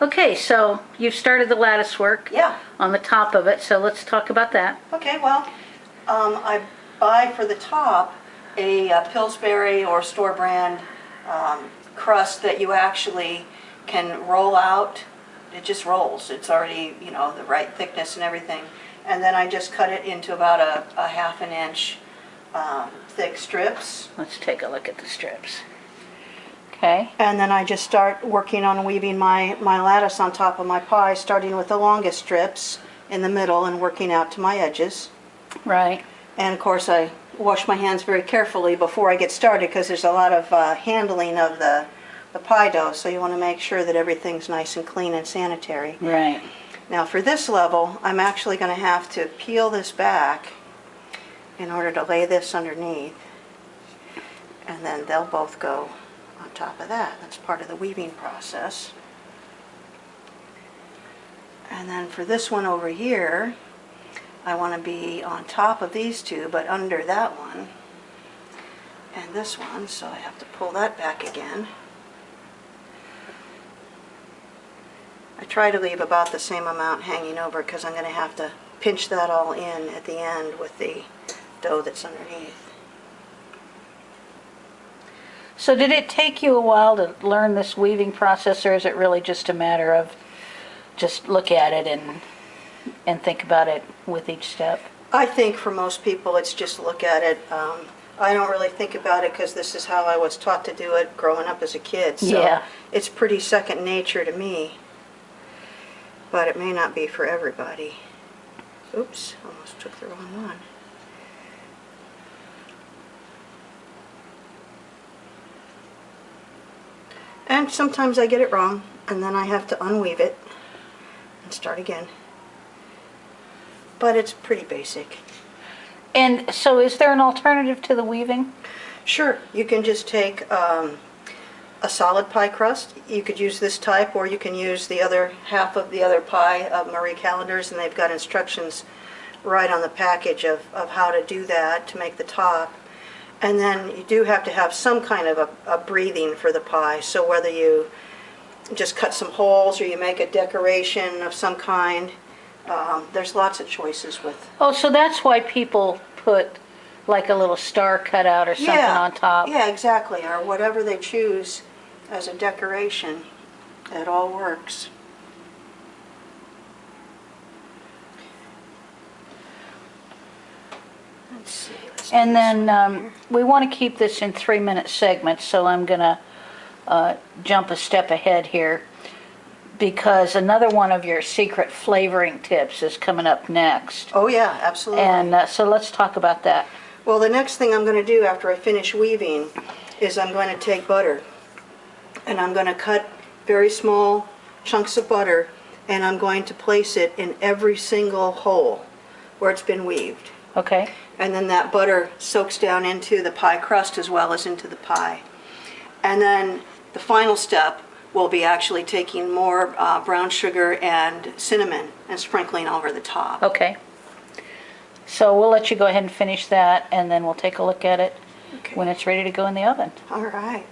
Okay, so you've started the lattice work. Yeah. On the top of it, so let's talk about that. Okay, well, I buy for the top a Pillsbury or store brand crust that you actually can roll out. It just rolls. It's already, you know, the right thickness and everything. And then I just cut it into about a ½ inch thick strips. Let's take a look at the strips. Okay. And then I just start working on weaving my lattice on top of my pie, starting with the longest strips in the middle and working out to my edges. Right. And of course I wash my hands very carefully before I get started because there's a lot of handling of the pie dough, so you want to make sure that everything's nice and clean and sanitary. Right. Now for this level, I'm actually going to have to peel this back in order to lay this underneath, and then they'll both go on top of that. That's part of the weaving process. And then for this one over here, I want to be on top of these two, but under that one and this one, so I have to pull that back again. I try to leave about the same amount hanging over because I'm going to have to pinch that all in at the end with the dough that's underneath. So did it take you a while to learn this weaving process, or is it really just a matter of just look at it and think about it with each step? I think for most people it's just look at it. I don't really think about it because this is how I was taught to do it growing up as a kid. So Yeah. It's pretty second nature to me. But it may not be for everybody. Oops, almost took the wrong one. And sometimes I get it wrong, and then I have to unweave it and start again. But it's pretty basic. And so is there an alternative to the weaving? Sure, you can just take a solid pie crust. You could use this type, or you can use the other half of the other pie of Marie Callender's, and they've got instructions right on the package of how to do that to make the top. And then you do have to have some kind of a breathing for the pie, so whether you just cut some holes or you make a decoration of some kind, there's lots of choices with. Oh, so that's why people put like a little star cutout or something on top. Yeah, exactly, or whatever they choose as a decoration. It all works. Let's see. And then we want to keep this in 3-minute segments, so I'm going to jump a step ahead here because another one of your secret flavoring tips is coming up next. Oh yeah, absolutely. And so let's talk about that. Well, the next thing I'm going to do after I finish weaving is I'm going to take butter and I'm going to cut very small chunks of butter and I'm going to place it in every single hole where it's been weaved. Okay. And then that butter soaks down into the pie crust as well as into the pie. And then the final step will be actually taking more brown sugar and cinnamon and sprinkling over the top. Okay. So we'll let you go ahead and finish that, and then we'll take a look at it when it's ready to go in the oven. All right.